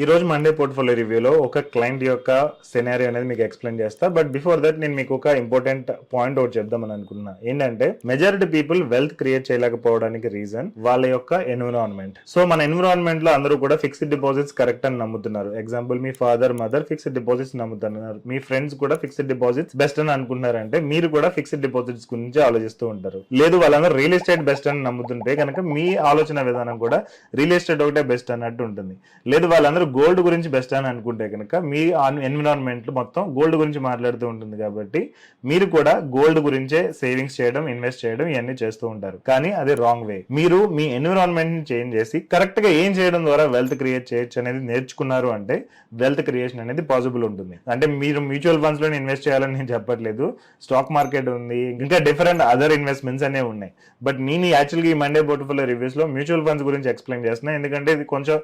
ఈ రోజు Monday portfolio రివ్యూలో ఒక క్లయింట్ యొక్క సెనారియో అనేది మీకు ఎక్స్ప్లెయిన్ చేస్తా. బట్ బిఫోర్ దట్ నేను మీకు ఒక ఇంపార్టెంట్ పాయింట్ ఒకటి చెప్దామని అనుకున్నా. ఏంటంటే మెజారిటీ పీపుల్ వెల్త్ క్రియేట్ చేయలేకపోవడానికి రీజన్ వాళ్ళ యొక్క ఎన్విరాన్మెంట్. సో మన ఎన్విరాన్మెంట్ లో అందరూ కూడా ఫిక్స్డ్ డిపాజిట్స్ కరెక్ట్ అని నమ్ముతున్నారు. ఎగ్జాంపుల్ మీ ఫాదర్ మదర్ ఫిక్స్డ్ డిపాజిట్స్ నమ్ముతున్నారు, మీ ఫ్రెండ్స్ కూడా ఫిక్స్డ్ డిపాజిట్స్ బెస్ట్ అని అనుకుంటున్నారంటే మీరు కూడా ఫిక్స్డ్ డిపాజిట్స్ గురించి ఆలోచిస్తూ ఉంటారు. లేదు వాళ్ళందరూ రియల్ ఎస్టేట్ బెస్ట్ అని నమ్ముతుంటే కనుక మీ ఆలోచన విధానం కూడా రియల్ ఎస్టేట్ ఒకటే బెస్ట్ అన్నట్టు ఉంటుంది. లేదు వాళ్ళందరూ గోల్డ్ గురించి బెస్ట్ అని అనుకుంటే కనుక మీ ఎన్విరాన్మెంట్ మొత్తం గోల్డ్ గురించి మాట్లాడుతూ ఉంటుంది. కాబట్టి మీరు కూడా గోల్డ్ గురించే సేవింగ్స్ చేయడం, ఇన్వెస్ట్ చేయడం ఇవన్నీ చేస్తూ ఉంటారు. కానీ అది రాంగ్ వే. మీరు మీ ఎన్విరాన్మెంట్ ని చేంజ్ చేసి కరెక్ట్ గా ఏం చేయడం ద్వారా వెల్త్ క్రియేట్ చేయొచ్చు అనేది నేర్చుకున్నారు అంటే వెల్త్ క్రియేషన్ అనేది పాసిబుల్ ఉంటుంది. అంటే మీరు మ్యూచువల్ ఫండ్స్ లో ఇన్వెస్ట్ చేయాలని నేను చెప్పట్లేదు. స్టాక్ మార్కెట్ ఉంది, ఇంకా డిఫరెంట్ అదర్ ఇన్వెస్ట్మెంట్స్ అనేవి ఉన్నాయి. బట్ నేను యాక్చువల్గా ఈ మండే పోర్ట్ఫోలియో రివ్యూస్ లో మ్యూచువల్ ఫండ్స్ గురించి ఎక్స్ప్లెయిన్ చేస్తున్నాను. ఎందుకంటే ఇది కొంచెం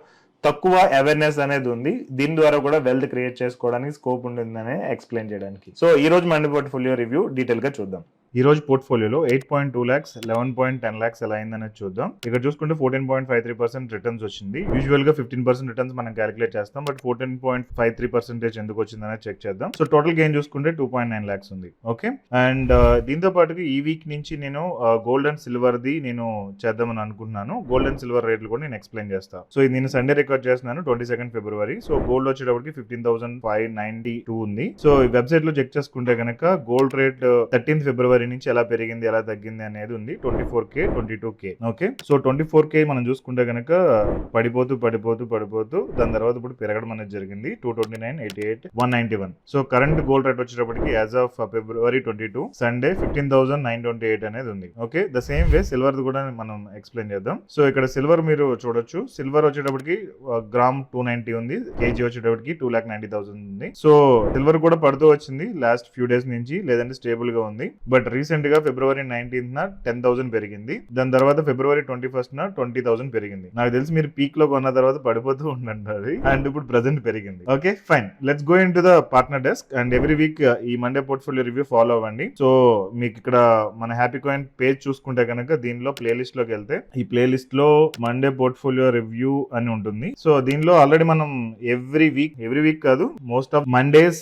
తక్కువ అవేర్నెస్ అనేది ఉంది. దీని ద్వారా కూడా వెల్త్ క్రియేట్ చేసుకోవడానికి స్కోప్ ఉంటుందని ఎక్స్ప్లెయిన్ చేయడానికి. సో ఈ రోజు మండే పోర్ట్ఫోలియో రివ్యూ డీటెయిల్ గా చూద్దాం. ఈ రోజు పోర్ట్ఫోలియోలో 8.2 lakhs 11.10 lakhs ఎలా అయిందనేది చూద్దాం. ఇక్కడ చూసుకుంటే 14.53% రిటర్న్స్ వచ్చింది. యూజువల్ గా 15% రిటర్న్స్ మనం క్యాలిక్యులేట్ చేస్తాం, బట్ 14.53% ఎందుకు వచ్చిందనేది చెక్ చేద్దాం. సో టోటల్ గెయిన్ చూసుకుంటే 2.9 lakhs ఉంది. ఓకే, అండ్ దీంతో పాటుగా ఈ వీక్ నుంచి నేను గోల్డ్ అండ్ సిల్వర్ ది నేను చేద్దామని అనుకుంటున్నాను. గోల్డ్ అండ్ సిల్వర్ రేట్లు కూడా నేను ఎక్స్ప్లెయిన్ చేస్తాను. సో ఇది నేను సండే రికార్డ్ చేస్తున్నాను 22 February. సో గోల్డ్ వచ్చేటప్పటికి 15,592 ఉంది. సో ఈ వెబ్సైట్ లో చెక్ చేసుకుంటే కనుక గోల్డ్ రేట్ 13 February నుంచి ఎలా పెరిగింది ఎలా తగ్గింది అనేది ఉంది. 24K 22K. Okay, so 24K మనం చూసుకుంటే కనుక పడిపోతూ దాని తర్వాత ఇప్పుడు పెరగడం అనేది జరిగింది. 229, 88, 191. సో కరెంట్ గోల్డ్ రేట్ వచ్చేటప్పటికి యాజ్ ఆఫ్ February 22 సండే 15,928 అనేది ఉంది. Okay, the same way silver కూడా మనం ఎక్స్ప్లెయిన్ చేద్దాం. సో ఇక్కడ సిల్వర్ మీరు చూడొచ్చు. సిల్వర్ వచ్చేటప్పటికి గ్రామ్ 290 ఉంది, కేజీ వచ్చేటప్పటికి 2,90,000 ఉంది. సో సిల్వర్ కూడా పడుతూ వచ్చింది లాస్ట్ ఫ్యూ డేస్ నుంచి, లేదంటే స్టేబుల్ గా ఉంది. బట్ రీసెంట్ గా February 19th 10,000 పెరిగింది. దాని తర్వాత February 21st 20,000 పెరిగింది. నాకు తెలిసి మీరు పీక్ లో కొన్న తర్వాత పడిపోతూ ఉండండి, అండ్ ఇప్పుడు ప్రెసెంట్ పెరిగింది. Okay fine, let's go in to the partner desk. And every week ఈ మండే పోర్ట్ఫోలియో రివ్యూ ఫాలో అవ్వండి. సో మీకు ఇక్కడ మన హ్యాపీ కాయిన్ పేజ్ చూసుకుంటే కనుక దీనిలో ప్లేలిస్ట్ లోకి వెళ్తే ఈ ప్లేలిస్ట్ లో మండే పోర్ట్ఫోలియో రివ్యూ అని ఉంటుంది. సో దీనిలో ఆల్రెడీ మనం ఎవ్రీ వీక్ కాదు, మోస్ట్ ఆఫ్ మండేస్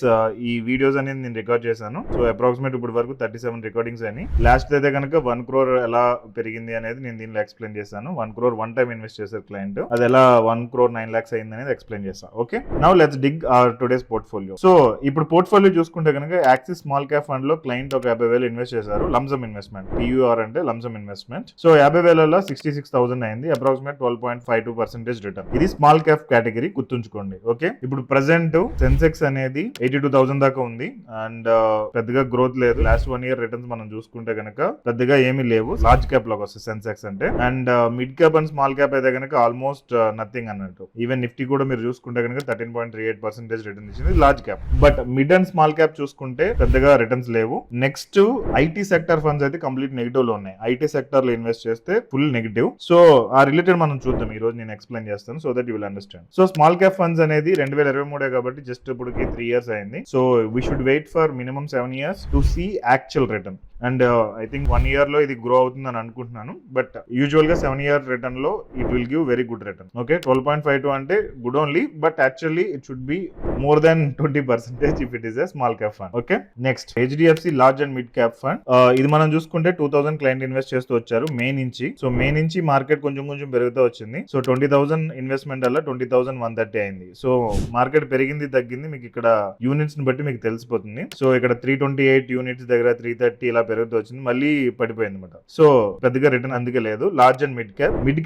ఈ వీడియోస్ అనేది నేను రికార్డ్ చేశాను. సో అప్రాక్సిమేట్ ఇప్పుడు వరకు 37 రికార్డింగ్స్ అని. లాస్ట్ అయితే కనుక 1 crore ఎలా పెరిగింది అనేది నేను దీనిలో ఎక్స్ప్లెయిన్ చేశాను. 1 crore వన్ టైం ఇన్వెస్ట్ చేశారు క్లయింట్, అది ఎలా 1 crore 9 lakhs అయింది అనేది ఎక్స్ప్లెయిన్ చేస్తాను. Okay, now let's dig hour today's portfolio. So ఇప్పుడు పోర్ట్ఫోలియో చూసుకుంటే కనుక యాక్సిస్ స్మాల్ క్యాప్ ఫండ్ లో క్లయింట్ ఒక 50,000 ఇన్వెస్ట్ చేశారు. లంసమ్ ఇన్వెస్ట్మెంట్, PUR అంటే లంసమ్ ఇన్వెస్ట్మెంట్. సో 50,000 66,000 అయింది, అప్రాక్సిమేట్ 12.52% రిటర్న్. ఇది స్మాల్ క్యాప్ కేటగిరీ, గుర్తుంచుకోండి. ఓకే, ఇప్పుడు ప్రెసెంట్ సెన్సెక్స్ అనేది 82,000 దాకా ఉంది, అండ్ పెద్దగా గ్రోత్ లేదు. లాస్ట్ 1 year రిటర్న్స్ మనం చూసుకుంటే కనుక పెద్దగా ఏమీ లేవు. లార్జ్ క్యాప్ లోకి వస్తుంది సెన్సెక్స్ అంటే, and mid cap and small cap అయితే కనుక ఆల్మోస్ట్ నథింగ్ అన్నట్టు. ఈవెన్ నిఫ్టీ కూడా మీరు చూసుకుంటే కనుక 13.38% రిటర్న్ ఇచ్చింది large cap. But mid and small cap చూసుకుంటే పెద్దగా రిటర్న్స్ లేవు. నెక్స్ట్ ఐటీ సెక్టర్ ఫండ్స్ అయితే కంప్లీట్ నెగిటివ్ లో ఉన్నాయి. ఐటీ సెక్టర్ లో ఇన్వెస్ట్ చేస్తే ఫుల్ నెగిటివ్. సో ఆ రిలేటెడ్ మనం చూద్దాం ఈ రోజు, నేను ఎక్స్ప్లెయిన్ చేస్తాను so that you will understand. So small cap funds అనేది 2023 కాబట్టి జస్ట్ ఇప్పటికి 3 years అయింది. So we should wait for minimum 7 years to see actual return. And I think 1 year లో ఇది గ్రో అవుతుందని అనుకుంటున్నాను. బట్ యూజువల్ గా 7 year రిటర్న్ లో it will give very good return. Okay, 12.52 అంటే good only, but actually it should be more than 20% if it is a small cap fund. Okay, next HDFC large and mid cap fund. ఇది మనం చూసుకుంటే 2,000 client invest చేస్తూ వచ్చారు మే నుంచి. So మే నుంచి market కొంచెం పెరుగుతూ వచ్చింది. సో 20,000 ఇన్వెస్ట్మెంట్ అలా 20,130 అయింది. సో మార్కెట్ పెరిగింది తగ్గింది మీకు ఇక్కడ యూనిట్స్ ని బట్టి మీకు తెలిసిపోతుంది. సో ఇక్కడ 328 యూనిట్స్ దగ్గర 330 ఇలా పెరుగుతూ వచ్చింది, మళ్ళీ పడిపోయింది అనమాట. సో పెద్దగా రిటర్న్ అందుకే లేదు. Large and mid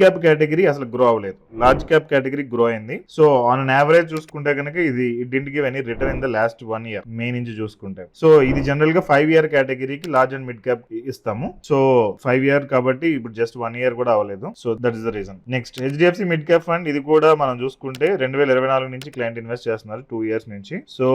cap category అసలు గ్రో అవ్వలేదు, లార్జ్ క్యాప్ కేటగిరీ గ్రో అయింది. సో ఆన్ యావరేజ్ చూసుకుంటే కనుక ఇది didn't give any return in the last 1 year మే నుంచి చూసుకుంటే. సో ఇది జనరల్ గా 5 year కేటగిరీకి లార్జ్ అండ్ మిడ్ క్యాప్ ఇస్తాము. సో 5 year కాబట్టి ఇప్పుడు జస్ట్ 1 year కూడా అవ్వలేదు. So that is the reason. Next HDFC mid cap fund, ఇది కూడా మనం చూసుకుంటే 2024 నుంచి క్లయింట్ ఇన్వెస్ట్ చేస్తున్నారు 2 years నుంచి. సో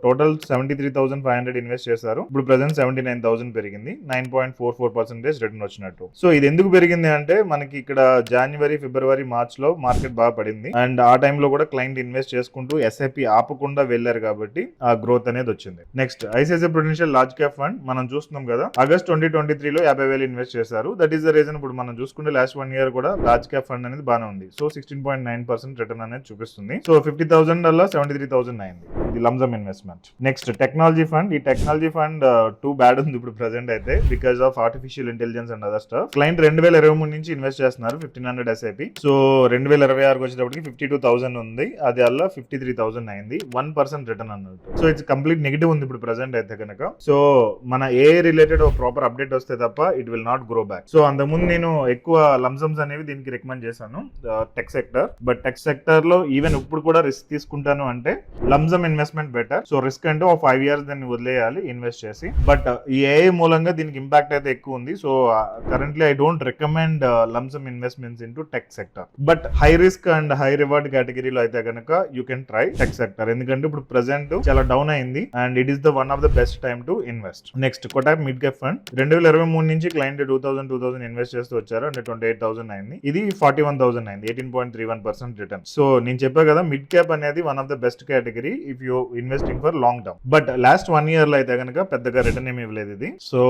టోటల్ 73,500 ఇన్వెస్ట్ చేశారు. ఇప్పుడు ప్రెసెంట్ 79,000 పెరిగింది. పెరిగింది, 9.44% రిటర్న్ వచ్చినట్టు. సో ఇది ఎందుకు పెరిగింది అంటే మనకి ఇక్కడ జనవరి, ఫిబ్రవరి, మార్చ్ లో మార్కెట్ బాగా పడింది అండ్ ఆ టైంలో కూడా క్లయింట్ ఇన్వెస్ట్ చేసుకుంటూ ఎస్ఐపి ఆపకుండా వెళ్లారు కాబట్టి ఆ గ్రోత్ అనేది వచ్చింది. Next ICICI Prudential large cap fund మనం చూస్తున్నాం కదా, ఆగస్ట్ 2023లో 50,000 ఇన్వెస్ట్ చేశారు. దట్ ఈస్ ద రీజన్ ఇప్పుడు మనం చూసుకుంటే లాస్ట్ 1 year కూడా లార్జ్ క్యాప్ ఫండ్ అనేది బాగానే ఉంది. సో 16.9% రిటర్న్ అనేది చూపిస్తుంది. సో 50,000 అలా 73,000 అయింది ఇది lump sum investment. Next technology fund. ఈ టెక్నాలజీ ఫండ్ టూ బ్యాడ్ ఉంది ఇప్పుడు ప్రెసెంట్ అయితే because of artificial intelligence and other stuff. Client 2023 నుంచి ఇన్వెస్ట్ చేస్తున్నారు 1500 SIP. సో 2026 వచ్చేటప్పటికి 52,000 ఉంది, అది అలా 53,000 అయింది, 1% రిటర్న్ అన్నట్టు. సో ఇట్స్ కంప్లీట్ నెగిటివ్ ఉంది ఇప్పుడు ప్రెసెంట్ అయితే కనుక. సో మన ఏ రిలేటెడ్ ప్రాపర్ అప్డేట్ వస్తే తప్ప it will not grow back. So అంతకుముందు నేను ఎక్కువ లంసమ్స్ అనేవి దీనికి రికమెండ్ చేశాను tech sector, but tech sector లో ఈవెన్ ఇప్పుడు కూడా రిస్క్ తీసుకుంటాను అంటే lump sum investment better. So risk అంటే ఒక 5 years దాన్ని వదిలేయాలి ఇన్వెస్ట్ చేసి, బట్ ఈ ఏఐ మూలంగా దీనికి ఇంపాక్ట్ అయితే ఎక్కువ ఉంది. So currently I don't recommend lump sum investments in to tech sector, but high risk and high reward కేటగిరీలో అయితే కనుక you can try tech sector, ఎందుకంటే ఇప్పుడు ప్రెసెంట్ చాలా డౌన్ అయింది and it is the one of the best time to invest. Next Kotak mid cap fund. 2023 నుంచి client 2,000 invest చేస్తూ వచ్చారు అంటే 28,000 అయింది, ఇది 41,000 అయింది, 18.31% రిటర్న్. సో నేను చెప్పా కదా మిడ్ క్యాప్ అనేది one of the best category if you investing for long term, but last 1 year లో అయితే కనుక పెద్దగా రిటర్న్ ఏమి ఇవ్వలేదు ఇది. So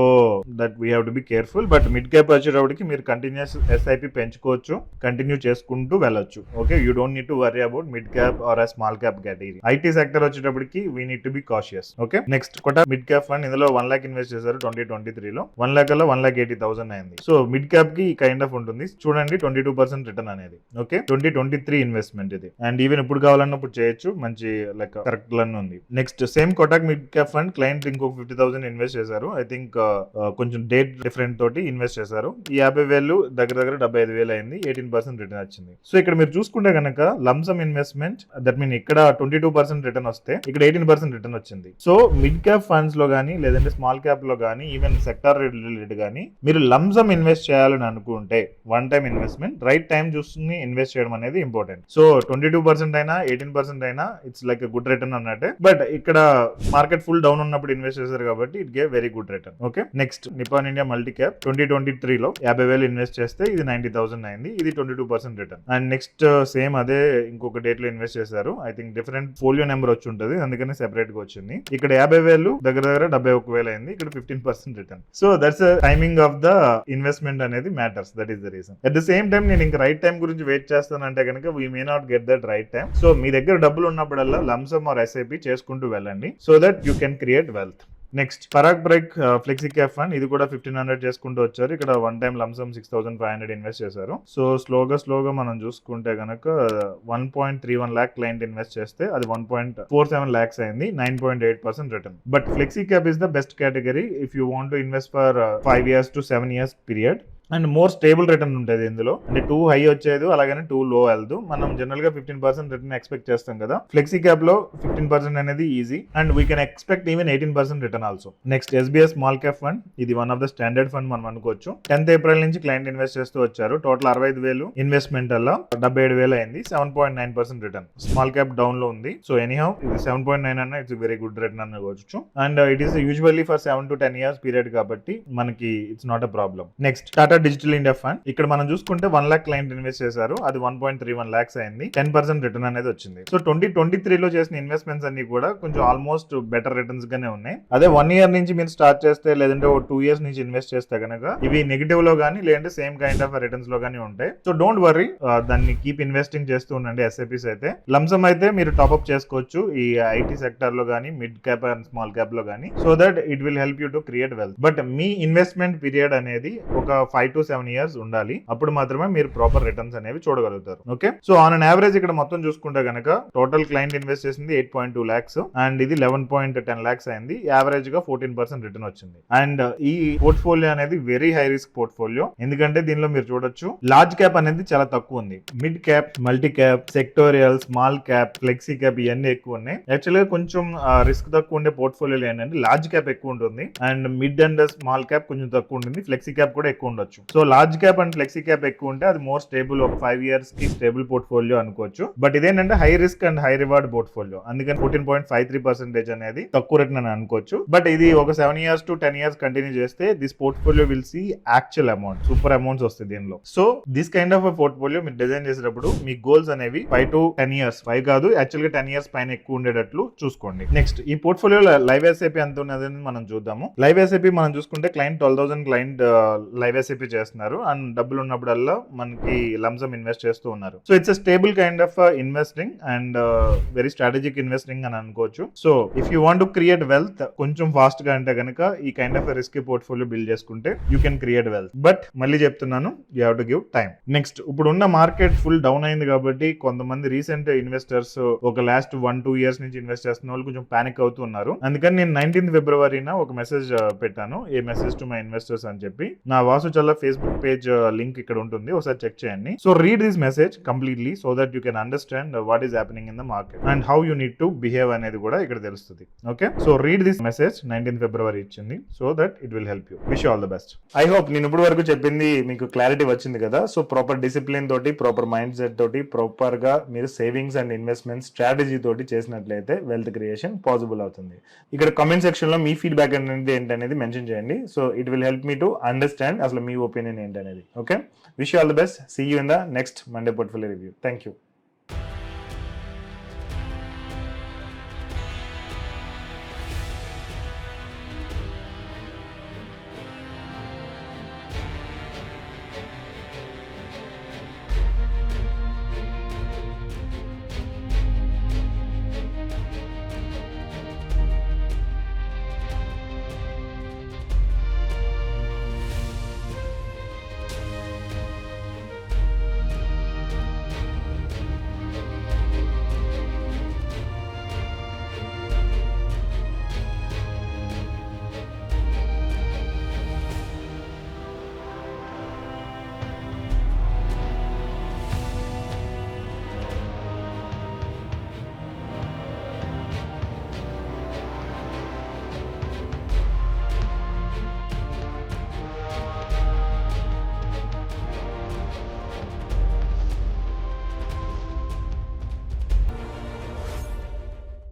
that we have to be careful. But mid cap వచ్చేటప్పటికి మీరు కంటిన్యూస్ SIP పెంచుకోవచ్చు, కంటిన్యూ చేసుకుంటూ వెళ్ళొచ్చు. Okay, you don't need to worry about mid cap or small cap category. IT sector వచ్చేటప్పటికి we need to be cautious. Okay, next Kotak mid cap fund. ఇందులో 1 lakh invest చేశారు 2023లో, 1 lakh అలా 1,80,000 అయింది. So mid cap కి kind of ఉంటుంది చూడండి, 22% return అనేది. Okay, 2023 investment ఇది అండ్ ఈవెన్ ఇప్పుడు కావాలన్నప్పుడు చేయొచ్చు, మంచి లైక్ కరెక్ట్ లన్ ఉంది. Next same Kotak mid cap fund client ఇంకొక 50,000 ఇన్వెస్ట్ చేశారు. ఐ థింక్ కొంచెం డేట్ డిఫరెంట్ తోటి ఇన్వెస్ట్ చేశారు. ఈ 50,000 దగ్గర 75,000 అయింది, 18% రిటర్న్ వచ్చింది. సో ఇక్కడ మీరు చూసుకుంటే కనుక లంసమ్ ఇన్వెస్ట్మెంట్ దట్ మీన్ ఇక్కడ 22% రిటర్న్ వస్తే ఇక్కడ 18% రిటర్న్ వచ్చింది. సో మిడ్ క్యాప్ ఫండ్స్ లో గానీ లేదంటే స్మాల్ క్యాప్ లో గానీ ఈవెన్ సెక్టార్ రిలేటెడ్ గానీ మీరు లంసమ్ ఇన్వెస్ట్ చేయాలని అనుకుంటే one time investment right time చూసుకుని ఇన్వెస్ట్ చేయడం అనేది ఇంపార్టెంట్. సో 22% అయినా 18% అయినా ఇట్స్ లైక్ గుడ్ రిటర్న్ అన్నట్టే, బట్ ఇక్కడ మార్కెట్ ఫుల్ డౌన్ ఉన్నప్పుడు ఇన్వెస్ట్ చేశారు కాబట్టి it gave very good return. Okay, next Nippon India multi cap 2023లో 50,000 ఇన్వెస్ట్ చేస్తే ఇది 90,000 అయింది, ఇది 22% రిటర్న్. అండ్ నెక్స్ట్ సేమ్ అదే ఇంకొక డేట్ లో ఇన్వెస్ట్ చేశారు. I think different folio number వచ్చి ఉంటుంది అందుకని సెపరేట్ గా వచ్చింది. ఇక్కడ 50,000 దగ్గర 71,000 అయింది, ఇక్కడ 15% return. So that's timing of the investment అనేది matters. That is the reason. At the same time నేను ఇంకా రైట్ టైం గురించి వెయిట్ చేస్తానంటే కనుక we may not get that right time. So మీ దగ్గర డబ్బులు ఉన్నప్పుడల్లా లంసమ్ ఆర్ SIP చేసుకుంటూ వెళ్ళండి so that you can create wealth. Next Parag Parikh flexi cap fund. ఇది కూడా 1,500 చేసుకుంటూ వచ్చారు. ఇక్కడ వన్ టైం లంసమ్ 6,500 ఇన్వెస్ట్ చేశారు. సో స్లోగా మనం చూసుకుంటే కనుక 1.31 lakh క్లయింట్ ఇన్వెస్ట్ చేస్తే అది 1.47 lakhs అయింది, 9.8% return. But flexi cap is the best category if you want to invest for 5 years to 7 years period and more stable return ఉంటుంది ఇందులో. అంటే 2 హై వచ్చేది అలాగనే 2 లో వెళ్దు. మనం జనరల్ గా 15% రిటర్న్ ఎక్స్పెక్ట్ చేస్తాం కదా, ఫ్లెక్సీ క్యాప్ లో 15% అనేది easy and we can expect even 18% return also. Next SBI small cap fund. ఇది one of the standard fund మనం అనుకోవచ్చు. 10th April నుంచి క్లయింట్ ఇన్వెస్ట్ చేస్తూ వచ్చారు. టోటల్ 65,000 ఇన్వెస్ట్మెంట్ అలా 77,000 అయింది, 7.9% రిటర్న్. స్మాల్ క్యాప్ డౌన్ లో ఉంది. సో ఎనీహౌ ఇది 7.9 అన్న ఇట్స్ వెరీ గుడ్ రిటర్న్ అనుకోవచ్చు and it is usually for 7 to 10 years period కాబట్టి మనకి it's not a problem. Next Tata digital India fund. ఇక్కడ మనం చూసుకుంటే 1 lakh క్లయింట్ ఇన్వెస్ట్ చేశారు, అది 1.31 lakhs అయింది, 10% రిటర్న్ అనేది వచ్చింది. సో 2023లో చేసిన ఇన్వెస్ట్మెంట్స్ అన్ని కూడా కొంచెం ఆల్మోస్ట్ బెటర్ రిటర్న్స్ గానే ఉన్నాయి. అదే 1 year నుంచి మీరు స్టార్ట్ చేస్తే లేదంటే 2 years నుంచి ఇన్వెస్ట్ చేస్తే కనుక ఇవి నెగిటివ్ లో గానీ లేదంటే సేమ్ కైండ్ ఆఫ్ రిటర్న్స్ లో గానీ ఉంటాయి. సో డోంట్ వర్రీ, దాన్ని కీప్ ఇన్వెస్టింగ్ చేస్తూ ఉండండి. SIPs అయితే లంసమ్ అయితే మీరు టాప్అప్ చేసుకోవచ్చు ఈ IT సెక్టర్ లో గానీ mid cap and small cap లో గానీ, so that it will help you to create wealth. But me investment period అనేది ఒక 5 to 7 years ఉండాలి, అప్పుడు మాత్రమే మీరు ప్రాపర్ రిటర్న్స్ అనేవి చూడగలుగుతారు. Okay, so on an average ఇక్కడ మొత్తం చూసుకుంటే కనుక టోటల్ క్లయింట్ ఇన్వెస్ట్ చేసింది 8.2 lakhs అండ్ ఇది 11.10 lakhs అయింది, యావరేజ్ గా 14% రిటర్న్ వచ్చింది. అండ్ ఈ పోర్ట్ఫోలియో అనేది వెరీ హై రిస్క్ పోర్ట్ఫోలియో, ఎందుకంటే దీనిలో మీరు చూడొచ్చు లార్జ్ క్యాప్ అనేది చాలా తక్కువ ఉంది, mid cap, multi cap, sectorial, small cap, flexi cap ఇవన్నీ ఎక్కువ ఉన్నాయి. యాక్చువల్గా కొంచెం రిస్క్ తక్కువ ఉండే పోర్ట్ఫోలియోలు ఏంటంటే లార్జ్ క్యాప్ ఎక్కువ ఉంటుంది and mid and small cap కొంచెం తక్కువ ఉంటుంది, ఫ్లెక్సీ క్యాప్ కూడా ఎక్కువ ఉండొచ్చు. అనుకోవచ్చు. So large cap and flexi cap ఎక్కువ ఉంటే అది మోర్ స్టేబుల్, ఒక 5 years కి స్టేబుల్ పోర్ట్ఫోలియో అనుకోవచ్చు. బట్ ఇదేంటంటే high risk and high reward portfolio, అందుకని 14.53% అనేది తక్కువ రేట్ అని అనుకోవచ్చు. బట్ ఇది ఒక 7 years to 10 years కంటిన్యూ చేస్తే this portfolio will see actual amount, super amounts వస్తాయి దీనిలో. So this kind of portfolio మీరు డిజైన్ చేసేటప్పుడు మీ గోల్స్ అనేవి 5 to 10 years, 5 కాదు యాక్చువల్ గా 10 years పైన ఎక్కువ ఉండేటట్లు చూసుకోండి. నెక్స్ట్ ఈ పోర్ట్ఫోలియో లైవ్ ఎస్ఐపి ఎంత ఉన్నదని మనం చూద్దాము. లైవ్ ఎస్ఐపి మనం చూసుకుంటే క్లయింట్ 12,000 క్లయింట్ లైవ్ ఎస్ఐపి చేస్తున్నారు అండ్ డబ్బులు ఉన్నప్పుడల్లా మనకి లంసమ్ ఇన్వెస్ట్ చేస్తూ ఉన్నారు. So it's a stable kind of investing and very strategic investing అని అనుకోవచ్చు. So if you want to create wealth కొంచెం ఫాస్ట్ గా అంటే కనుక ఈ kind of risky portfolio build చేసుకుంటే you can create wealth. But మళ్ళీ చెప్తున్నాను, you have to give time. Next ఇప్పుడు ఉన్న మార్కెట్ ఫుల్ డౌన్ అయింది కాబట్టి కొంతమంది రీసెంట్ ఇన్వెస్టర్స్ ఒక లాస్ట్ 1-2 years నుంచి ఇన్వెస్ట్ చేస్తున్న వాళ్ళు కొంచెం పానిక్ అవుతున్నారు. అందుకని నేను 19th February ఒక మెసేజ్ పెట్టాను, ఏ మెసేజ్ టు మై ఇన్వెస్టర్స్ అని చెప్పి. నా వాసు చల్ల ఫేస్బుక్ పేజ్ లింక్ ఇక్కడ ఉంటుంది, ఒకసారి చెక్ చేయండి. So read this message completely so that you can understand what is happening in the market and how you need to behave అనేది కూడా ఇక్కడ తెలుస్తుంది. Okay, so read this message 19th February ఇచ్చింది, so that it will help you. Wish all the best. I hope నేను ఇప్పుడు వరకు చెప్పింది మీకు క్లారిటీ వచ్చింది కదా. సో ప్రాపర్ డిసిప్లిన్ తోటి, ప్రాపర్ మైండ్ సెట్ తోటి, ప్రాపర్ గా మీరు సేవింగ్స్ అండ్ ఇన్వెస్ట్మెంట్ స్ట్రాటజీ తోటి చేసినట్లయితే వెల్త్ క్రియేషన్ పాసిబుల్ అవుతుంది. ఇక్కడ కామెంట్ సెక్షన్ లో మీ ఫీడ్బ్యాక్ అనేది ఏంటనేది మెన్షన్ చేయండి. So it will help me to understand అసలు మీ ఒపీనియన్ ఏంటనేది. Okay, wish you all the best. See you in the next Monday portfolio review. Thank you.